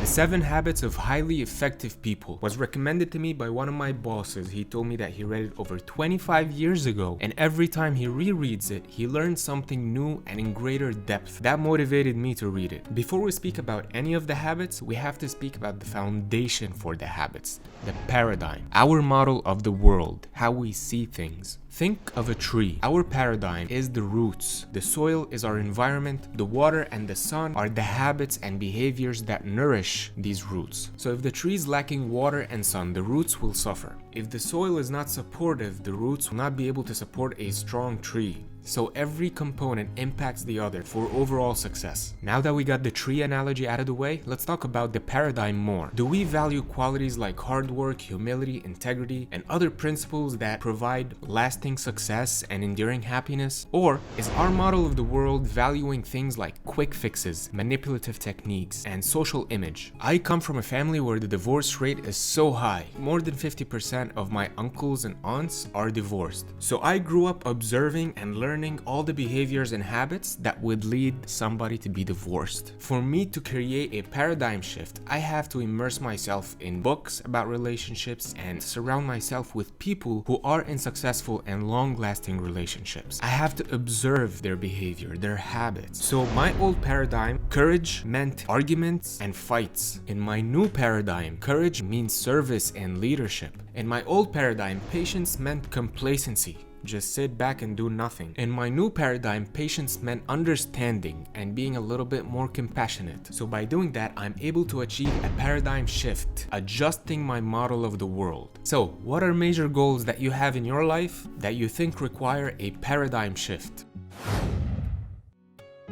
7 Habits of Highly Effective People was recommended to me by one of my bosses. He told me that he read it over 25 years ago, and every time he rereads it, he learns something new and in greater depth. That motivated me to read it. Before we speak about any of the habits, we have to speak about the foundation for the habits, the paradigm, our model of the world, how we see things. Think of a tree. Our paradigm is the roots. The soil is our environment. The water and the sun are the habits and behaviors that nourish these roots. So if the tree is lacking water and sun, the roots will suffer. If the soil is not supportive, the roots will not be able to support a strong tree. So every component impacts the other for overall success. Now that we got the tree analogy out of the way, let's talk about the paradigm more. Do we value qualities like hard work, humility, integrity, and other principles that provide lasting success and enduring happiness? Or is our model of the world valuing things like quick fixes, manipulative techniques, and social image? I come from a family where the divorce rate is so high. More than 50% of my uncles and aunts are divorced. So I grew up observing and learning all the behaviors and habits that would lead somebody to be divorced. For me to create a paradigm shift, I have to immerse myself in books about relationships and surround myself with people who are in successful and long-lasting relationships. I have to observe their behavior, their habits. So my old paradigm, courage meant arguments and fights. In my new paradigm, courage means service and leadership. In my old paradigm, patience meant complacency. Just sit back and do nothing. In my new paradigm, patience meant understanding and being a little bit more compassionate. So by doing that, I'm able to achieve a paradigm shift, adjusting my model of the world. So what are major goals that you have in your life that you think require a paradigm shift?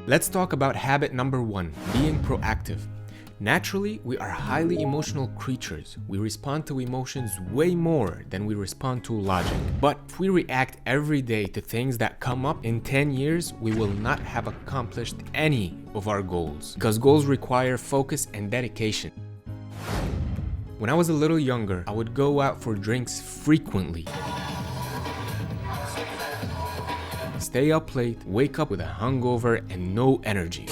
Let's talk about habit number 1, being proactive. Naturally, we are highly emotional creatures. We respond to emotions way more than we respond to logic. But if we react every day to things that come up, in 10 years, we will not have accomplished any of our goals, because goals require focus and dedication. When I was a little younger, I would go out for drinks frequently. Stay up late, wake up with a hangover and no energy.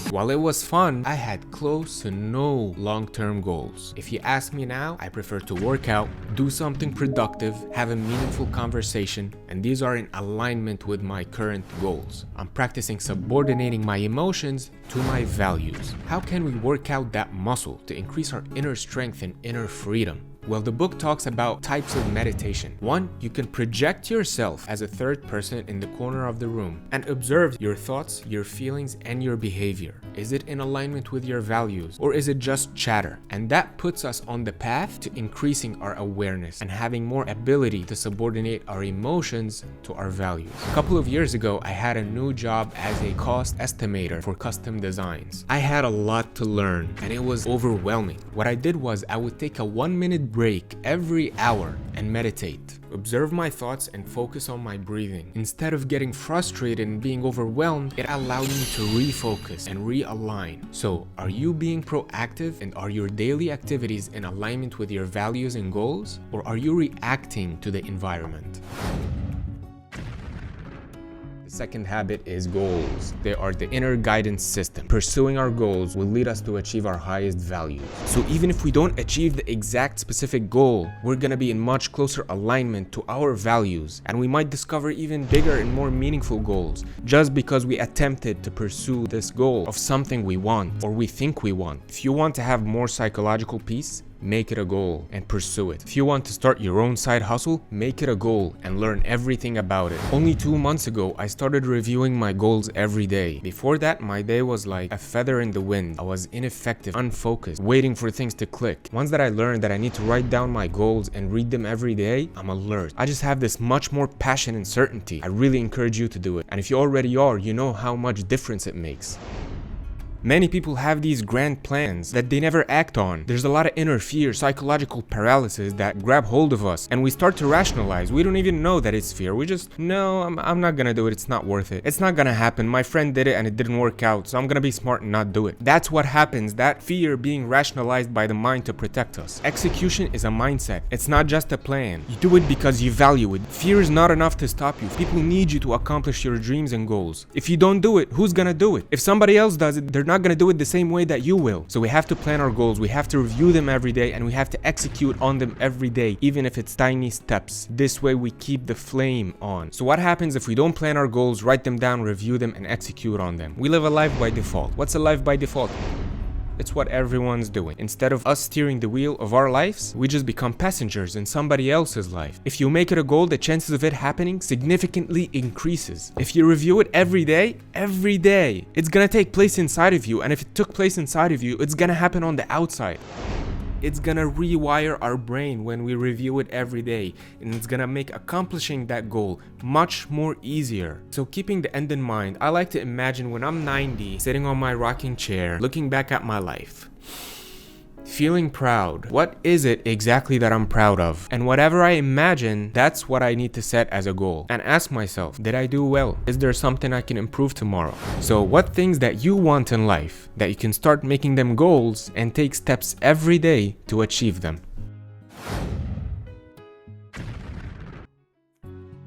While it was fun, I had close to no long-term goals. If you ask me now, I prefer to work out, do something productive, have a meaningful conversation, and these are in alignment with my current goals. I'm practicing subordinating my emotions to my values. How can we work out that muscle to increase our inner strength and inner freedom? Well, the book talks about types of meditation. 1, you can project yourself as a third person in the corner of the room and observe your thoughts, your feelings, and your behavior. Is it in alignment with your values, or is it just chatter? And that puts us on the path to increasing our awareness and having more ability to subordinate our emotions to our values. A couple of years ago, I had a new job as a cost estimator for custom designs. I had a lot to learn, and it was overwhelming. What I did was I would take a 1-minute break every hour and meditate. Observe my thoughts and focus on my breathing. Instead of getting frustrated and being overwhelmed, it allowed me to refocus and realign. So, are you being proactive, and are your daily activities in alignment with your values and goals? Or are you reacting to the environment? Second habit is goals. They are the inner guidance system. Pursuing our goals will lead us to achieve our highest values. So even if we don't achieve the exact specific goal, we're gonna be in much closer alignment to our values, and we might discover even bigger and more meaningful goals just because we attempted to pursue this goal of something we want or we think we want. If you want to have more psychological peace, make it a goal and pursue it. If you want to start your own side hustle, make it a goal and learn everything about it. Only 2 months ago, I started reviewing my goals every day. Before that, my day was like a feather in the wind. I was ineffective, unfocused, waiting for things to click. Once that I learned that I need to write down my goals and read them every day, I'm alert. I just have this much more passion and certainty. I really encourage you to do it. And if you already are, you know how much difference it makes. Many people have these grand plans that they never act on. There's a lot of inner fear, psychological paralysis that grab hold of us, and we start to rationalize. We don't even know that it's fear. We just, no, I'm not gonna do it. It's not worth it. It's not gonna happen. My friend did it and it didn't work out, so I'm gonna be smart and not do it. That's what happens, that fear being rationalized by the mind to protect us. Execution is a mindset. It's not just a plan. You do it because you value it. Fear is not enough to stop you. People need you to accomplish your dreams and goals. If you don't do it, who's gonna do it? If somebody else does it, they're not not gonna do it the same way that you will. So we have to plan our goals, we have to review them every day, and we have to execute on them every day, even if it's tiny steps. This way we keep the flame on. So what happens if we don't plan our goals, write them down, review them, and execute on them? We live a life by default. What's a life by default? It's what everyone's doing. Instead of us steering the wheel of our lives, we just become passengers in somebody else's life. If you make it a goal, the chances of it happening significantly increases. If you review it every day, it's gonna take place inside of you. And if it took place inside of you, it's gonna happen on the outside. It's gonna rewire our brain when we review it every day, and it's gonna make accomplishing that goal much more easier. So keeping the end in mind, I like to imagine when I'm 90, sitting on my rocking chair, looking back at my life, feeling proud. What is it exactly that I'm proud of? And whatever I imagine, that's what I need to set as a goal. And ask myself, did I do well? Is there something I can improve tomorrow? So what things that you want in life, that you can start making them goals and take steps every day to achieve them?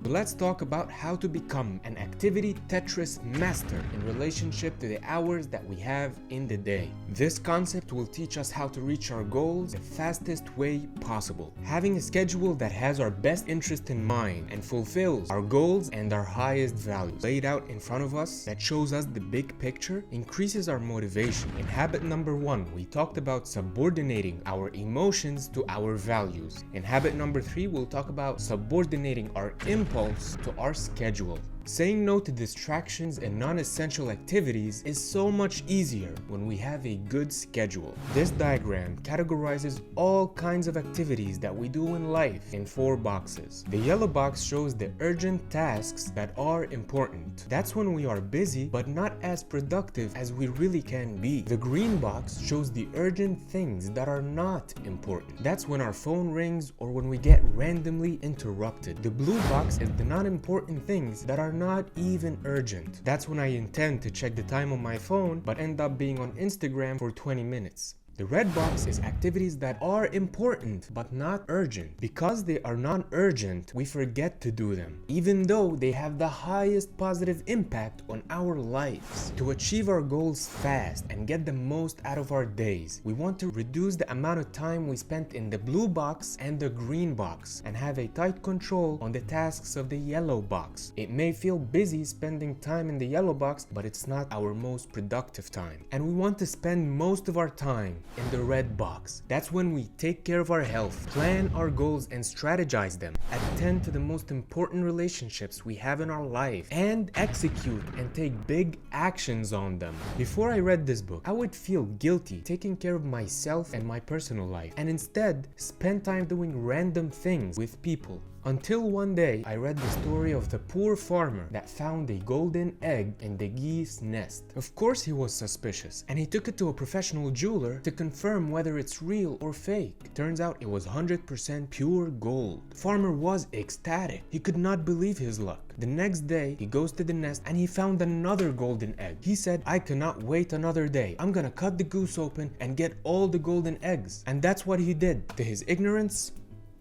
So let's talk about how to become an activity Tetris master in relationship to the hours that we have in the day. This concept will teach us how to reach our goals the fastest way possible. Having a schedule that has our best interest in mind and fulfills our goals and our highest values laid out in front of us, that shows us the big picture, increases our motivation. In habit number 1, we talked about subordinating our emotions to our values. In habit number 3, we'll talk about subordinating our impulse to our schedule. Saying no to distractions and non-essential activities is so much easier when we have a good schedule. This diagram categorizes all kinds of activities that we do in life in 4 boxes. The yellow box shows the urgent tasks that are important. That's when we are busy but not as productive as we really can be. The green box shows the urgent things that are not important. That's when our phone rings or when we get randomly interrupted. The blue box is the non-important things that are not even urgent. That's when I intend to check the time on my phone but end up being on Instagram for 20 minutes. The red box is activities that are important but not urgent. Because they are non-urgent, we forget to do them, even though they have the highest positive impact on our lives. To achieve our goals fast and get the most out of our days, we want to reduce the amount of time we spent in the blue box and the green box and have a tight control on the tasks of the yellow box. It may feel busy spending time in the yellow box, but it's not our most productive time. And we want to spend most of our time in the red box. That's when we take care of our health, plan our goals and strategize them, attend to the most important relationships we have in our life, and execute and take big actions on them. Before I read this book, I would feel guilty taking care of myself and my personal life, and instead spend time doing random things with people. Until one day, I read the story of the poor farmer that found a golden egg in the geese nest. Of course he was suspicious, and he took it to a professional jeweler to confirm whether it's real or fake. Turns out it was 100% pure gold. The farmer was ecstatic. He could not believe his luck. The next day, he goes to the nest and he found another golden egg. He said, "I cannot wait another day. I'm gonna cut the goose open and get all the golden eggs." And that's what he did. To his ignorance,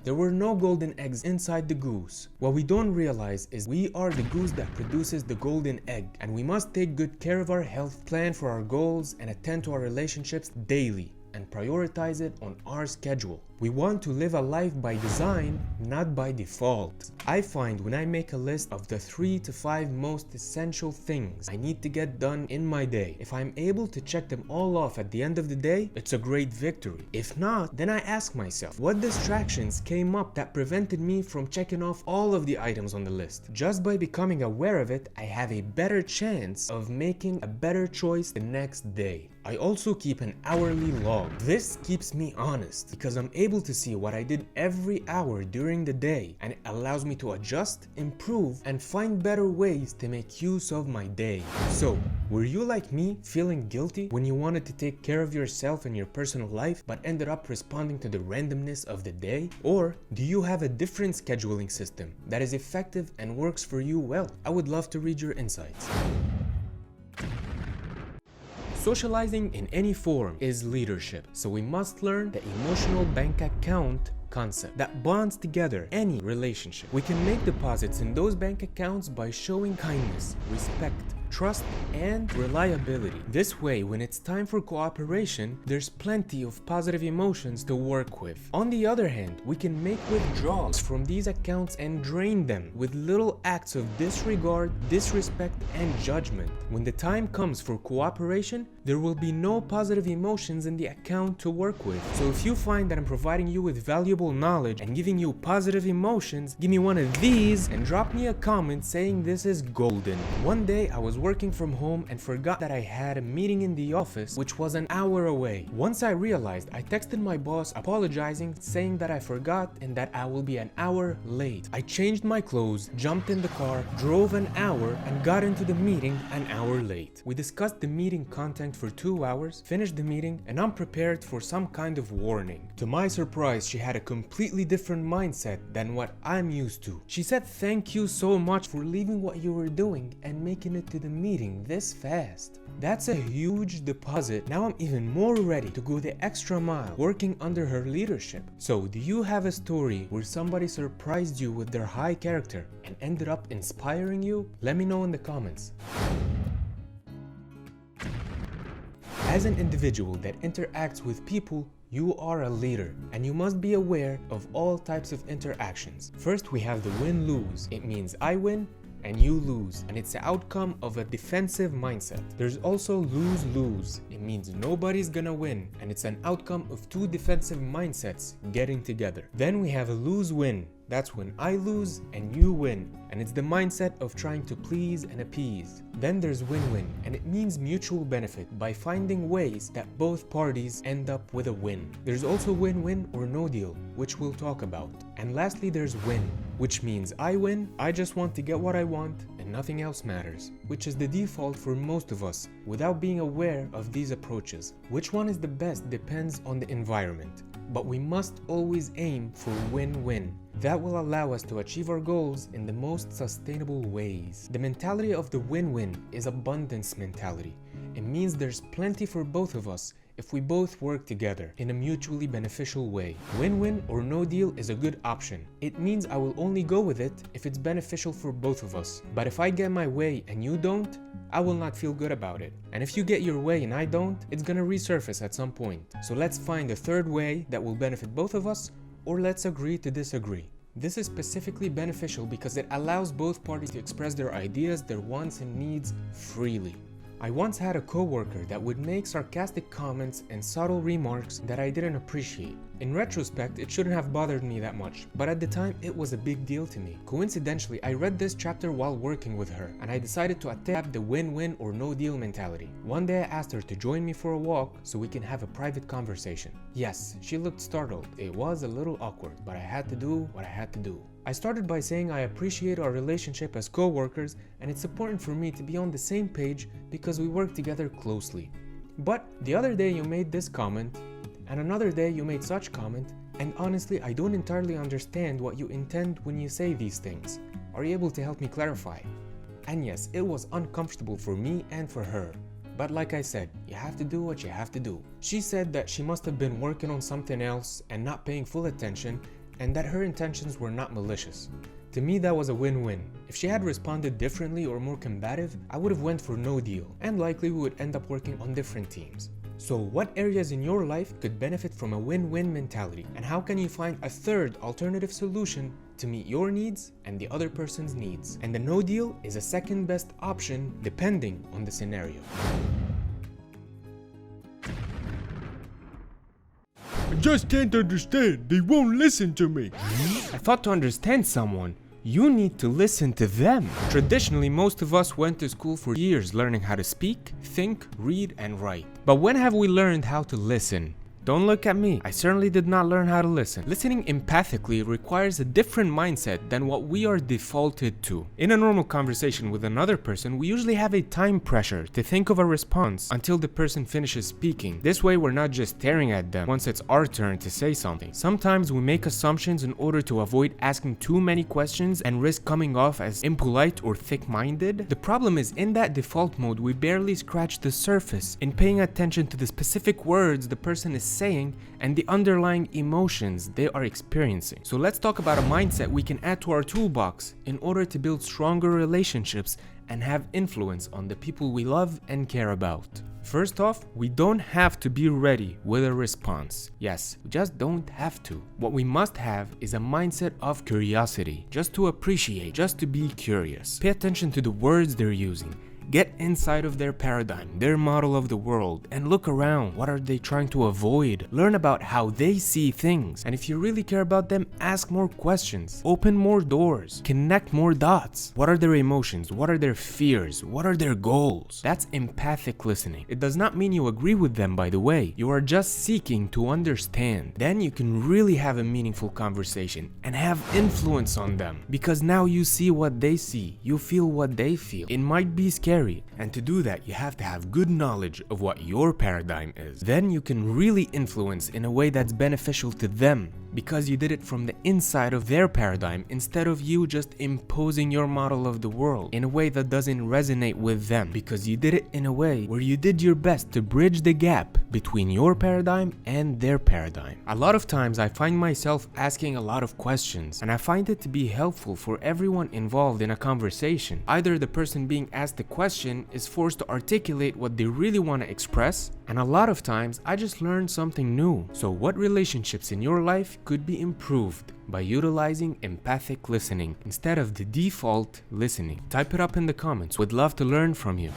there were no golden eggs inside the goose. What we don't realize is we are the goose that produces the golden egg, and we must take good care of our health, plan for our goals, and attend to our relationships daily, and prioritize it on our schedule. We want to live a life by design, not by default. I find when I make a list of the 3 to 5 most essential things I need to get done in my day, if I'm able to check them all off at the end of the day, it's a great victory. If not, then I ask myself, what distractions came up that prevented me from checking off all of the items on the list? Just by becoming aware of it, I have a better chance of making a better choice the next day. I also keep an hourly log. This keeps me honest because I'm able to see what I did every hour during the day, and it allows me to adjust, improve, and find better ways to make use of my day. So, were you like me, feeling guilty when you wanted to take care of yourself and your personal life but ended up responding to the randomness of the day? Or do you have a different scheduling system that is effective and works for you well? I would love to read your insights. Socializing in any form is leadership, so we must learn the emotional bank account concept that bonds together any relationship. We can make deposits in those bank accounts by showing kindness, respect, trust, and reliability. This way, when it's time for cooperation, there's plenty of positive emotions to work with. On the other hand, we can make withdrawals from these accounts and drain them with little acts of disregard, disrespect, and judgment. When the time comes for cooperation, there will be no positive emotions in the account to work with. So if you find that I'm providing you with valuable knowledge and giving you positive emotions, give me one of these and drop me a comment saying this is golden. One day I was working from home and forgot that I had a meeting in the office which was an hour away. Once I realized, I texted my boss apologizing, saying that I forgot and that I will be an hour late. I changed my clothes, jumped in the car, drove an hour, and got into the meeting an hour late. We discussed the meeting content for 2 hours, finished the meeting, and I'm prepared for some kind of warning. To my surprise, she had a completely different mindset than what I'm used to. She said thank you so much for leaving what you were doing and making it to the meeting this fast. That's a huge deposit. Now I'm even more ready to go the extra mile working under her leadership. So do you have a story where somebody surprised you with their high character and ended up inspiring you? Let me know in the comments. As an individual that interacts with people, you are a leader, and you must be aware of all types of interactions. First, we have the win-lose. It means I win and you lose, and it's the outcome of a defensive mindset. There's also lose-lose. It means nobody's gonna win, and it's an outcome of two defensive mindsets getting together. Then we have a lose-win. That's when I lose and you win, and it's the mindset of trying to please and appease. Then there's win-win, and it means mutual benefit by finding ways that both parties end up with a win. There's also win-win or no deal, which we'll talk about. And lastly, there's win, which means I win, I just want to get what I want, and nothing else matters, which is the default for most of us without being aware of these approaches. Which one is the best depends on the environment, but we must always aim for win-win. That will allow us to achieve our goals in the most sustainable ways. The mentality of the win-win is abundance mentality. It means there's plenty for both of us if we both work together in a mutually beneficial way. Win-win or no deal is a good option. It means I will only go with it if it's beneficial for both of us. But if I get my way and you don't, I will not feel good about it. And if you get your way and I don't, it's gonna resurface at some point. So let's find a third way that will benefit both of us, or let's agree to disagree. This is specifically beneficial because it allows both parties to express their ideas, their wants and needs freely. I once had a coworker that would make sarcastic comments and subtle remarks that I didn't appreciate. In retrospect, it shouldn't have bothered me that much, but at the time it was a big deal to me. Coincidentally, I read this chapter while working with her, and I decided to adapt the win-win or no deal mentality. One day I asked her to join me for a walk so we can have a private conversation. Yes, she looked startled. It was a little awkward, but I had to do what I had to do. I started by saying I appreciate our relationship as co-workers, and it's important for me to be on the same page because we work together closely. But the other day you made this comment, and another day you made such comment, and honestly I don't entirely understand what you intend when you say these things. Are you able to help me clarify? And yes, it was uncomfortable for me and for her. But like I said, you have to do what you have to do. She said that she must have been working on something else and not paying full attention, and that her intentions were not malicious. To me, that was a win-win. If she had responded differently or more combative, I would have went for no deal, and likely we would end up working on different teams. So what areas in your life could benefit from a win-win mentality, and how can you find a third alternative solution to meet your needs and the other person's needs? And the no deal is a second best option depending on the scenario. I just can't understand. They won't listen to me. I thought to understand someone, you need to listen to them. Traditionally, most of us went to school for years learning how to speak, think, read, and write. But when have we learned how to listen? Don't look at me. I certainly did not learn how to listen. Listening empathically requires a different mindset than what we are defaulted to. In a normal conversation with another person, we usually have a time pressure to think of a response until the person finishes speaking. This way, we're not just staring at them once it's our turn to say something. Sometimes we make assumptions in order to avoid asking too many questions and risk coming off as impolite or thick-minded. The problem is, in that default mode, we barely scratch the surface in paying attention to the specific words the person is saying and the underlying emotions they are experiencing. So let's talk about a mindset we can add to our toolbox in order to build stronger relationships and have influence on the people we love and care about. First off, we don't have to be ready with a response. Yes, we just don't have to. What we must have is a mindset of curiosity, just to appreciate, just to be curious. Pay attention to the words they're using. Get inside of their paradigm, their model of the world, and look around. What are they trying to avoid? Learn about how they see things. And if you really care about them, ask more questions. Open more doors. Connect more dots. What are their emotions? What are their fears? What are their goals? That's empathic listening. It does not mean you agree with them, by the way. You are just seeking to understand. Then you can really have a meaningful conversation and have influence on them. Because now you see what they see. You feel what they feel. It might be scary. And to do that, you have to have good knowledge of what your paradigm is. Then you can really influence in a way that's beneficial to them, because you did it from the inside of their paradigm instead of you just imposing your model of the world in a way that doesn't resonate with them, because you did it in a way where you did your best to bridge the gap between your paradigm and their paradigm. A lot of times I find myself asking a lot of questions, and I find it to be helpful for everyone involved in a conversation. Either the person being asked the question is forced to articulate what they really want to express, and a lot of times I just learn something new. So what relationships in your life could be improved by utilizing empathic listening instead of the default listening? Type it up in the comments. Would love to learn from you.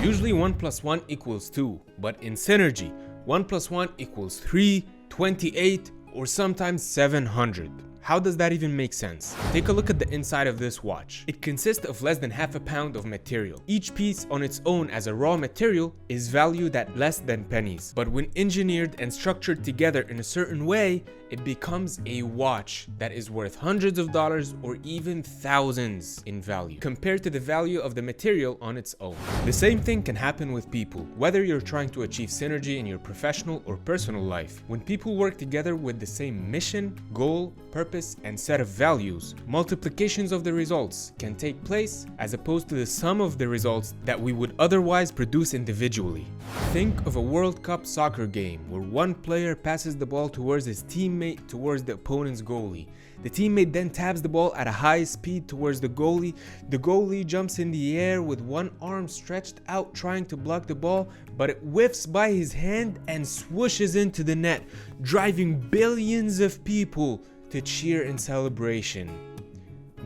Usually 1 + 1 = 2, but in synergy, 1 + 1 = 3, 28, or sometimes 700. How does that even make sense? Take a look at the inside of this watch. It consists of less than half a pound of material. Each piece on its own as a raw material is valued at less than pennies. But when engineered and structured together in a certain way, it becomes a watch that is worth hundreds of dollars or even thousands in value compared to the value of the material on its own. The same thing can happen with people, whether you're trying to achieve synergy in your professional or personal life. When people work together with the same mission, goal, purpose, and set of values, multiplications of the results can take place as opposed to the sum of the results that we would otherwise produce individually. Think of a World Cup soccer game where one player passes the ball towards his teammate towards the opponent's goalie. The teammate then taps the ball at a high speed towards the goalie. The goalie jumps in the air with one arm stretched out trying to block the ball, but it whiffs by his hand and swooshes into the net, driving billions of people to cheer in celebration.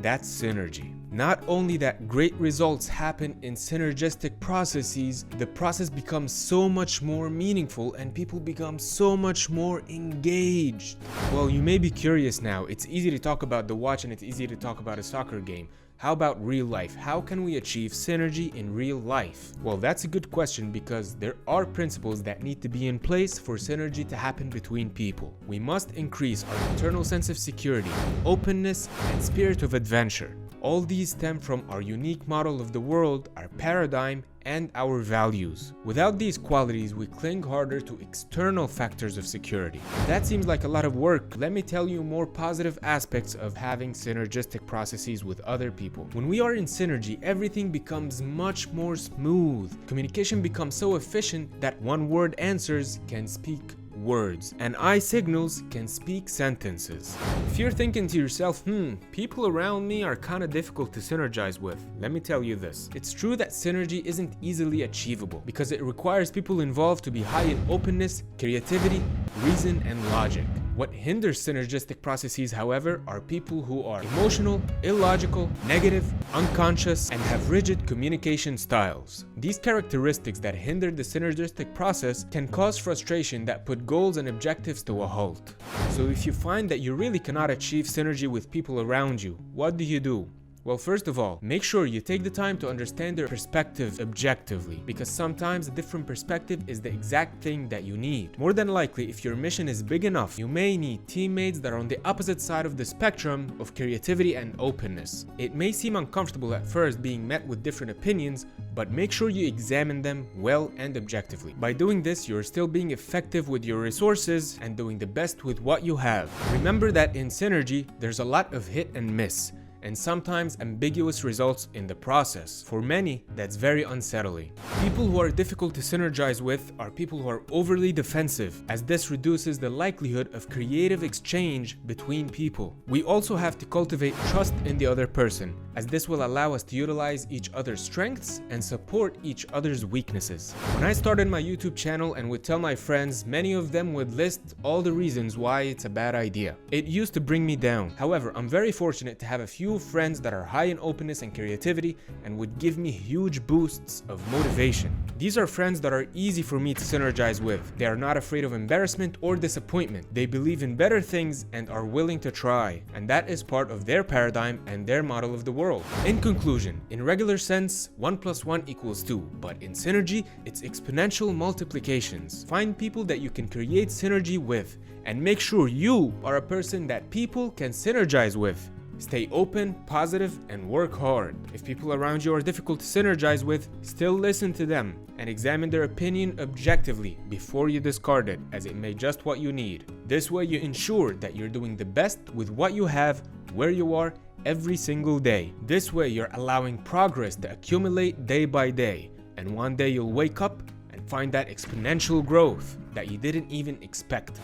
That's synergy. Not only that great results happen in synergistic processes, the process becomes so much more meaningful and people become so much more engaged. Well, you may be curious now. It's easy to talk about the watch and it's easy to talk about a soccer game. How about real life? How can we achieve synergy in real life? Well, that's a good question because there are principles that need to be in place for synergy to happen between people. We must increase our internal sense of security, openness, and spirit of adventure. All these stem from our unique model of the world, our paradigm, and our values. Without these qualities, we cling harder to external factors of security. That seems like a lot of work. Let me tell you more positive aspects of having synergistic processes with other people. When we are in synergy, everything becomes much more smooth. Communication becomes so efficient that one-word answers can speak words, and eye signals can speak sentences. If you're thinking to yourself, people around me are kind of difficult to synergize with, let me tell you this. It's true that synergy isn't easily achievable because it requires people involved to be high in openness, creativity, reason, and logic. What hinders synergistic processes, however, are people who are emotional, illogical, negative, unconscious, and have rigid communication styles. These characteristics that hinder the synergistic process can cause frustration that put goals and objectives to a halt. So if you find that you really cannot achieve synergy with people around you, what do? Well, first of all, make sure you take the time to understand their perspective objectively, because sometimes a different perspective is the exact thing that you need. More than likely, if your mission is big enough, you may need teammates that are on the opposite side of the spectrum of creativity and openness. It may seem uncomfortable at first being met with different opinions, but make sure you examine them well and objectively. By doing this, you're still being effective with your resources and doing the best with what you have. Remember that in synergy, there's a lot of hit and miss. and sometimes ambiguous results in the process. For many, that's very unsettling. People who are difficult to synergize with are people who are overly defensive, as this reduces the likelihood of creative exchange between people. We also have to cultivate trust in the other person, as this will allow us to utilize each other's strengths and support each other's weaknesses. When I started my YouTube channel and would tell my friends, many of them would list all the reasons why it's a bad idea. It used to bring me down. However, I'm very fortunate to have a few friends that are high in openness and creativity and would give me huge boosts of motivation. These are friends that are easy for me to synergize with. They are not afraid of embarrassment or disappointment. They believe in better things and are willing to try, and that is part of their paradigm and their model of the world. In conclusion, in regular sense, 1 + 1 = 2, but in synergy, it's exponential multiplications. Find people that you can create synergy with, and make sure you are a person that people can synergize with. Stay open, positive, and work hard. If people around you are difficult to synergize with, still listen to them and examine their opinion objectively before you discard it, as it may just what you need. This way you ensure that you're doing the best with what you have, where you are, every single day. This way you're allowing progress to accumulate day by day, and one day you'll wake up and find that exponential growth that you didn't even expect.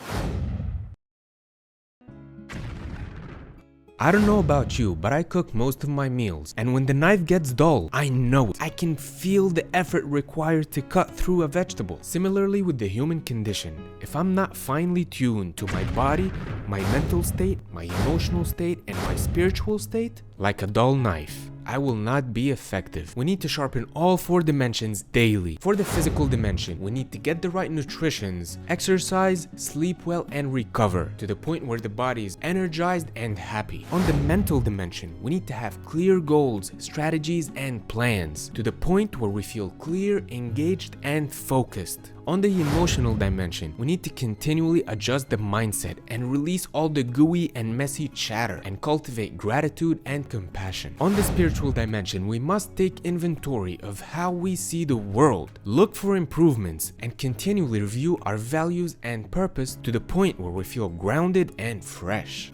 I don't know about you, but I cook most of my meals, and when the knife gets dull, I know it. I can feel the effort required to cut through a vegetable. Similarly with the human condition, if I'm not finely tuned to my body, my mental state, my emotional state, and my spiritual state, like a dull knife, I will not be effective. We need to sharpen all 4 dimensions daily. For the physical dimension, we need to get the right nutritions, exercise, sleep well, and recover to the point where the body is energized and happy. On the mental dimension, we need to have clear goals, strategies, and plans to the point where we feel clear, engaged, and focused. On the emotional dimension, we need to continually adjust the mindset and release all the gooey and messy chatter and cultivate gratitude and compassion. On the spiritual dimension, we must take inventory of how we see the world, look for improvements, and continually review our values and purpose to the point where we feel grounded and fresh.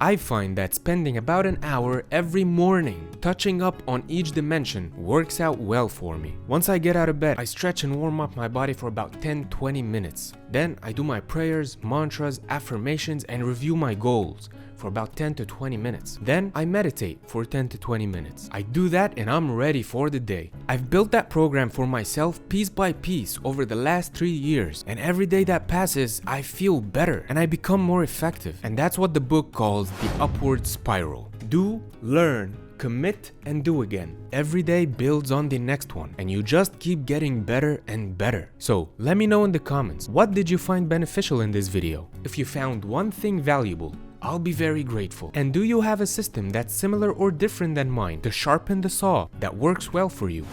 I find that spending about an hour every morning touching up on each dimension works out well for me. Once I get out of bed, I stretch and warm up my body for about 10-20 minutes. Then I do my prayers, mantras, affirmations, and review my goals for about 10 to 20 minutes. Then I meditate for 10 to 20 minutes. I do that and I'm ready for the day. I've built that program for myself piece by piece over the last 3 years, and every day that passes I feel better and I become more effective. And that's what the book calls the upward spiral. Do, learn, commit, and do again. Every day builds on the next one, and you just keep getting better and better. So let me know in the comments, what did you find beneficial in this video? If you found one thing valuable, I'll be very grateful. And do you have a system that's similar or different than mine to sharpen the saw that works well for you?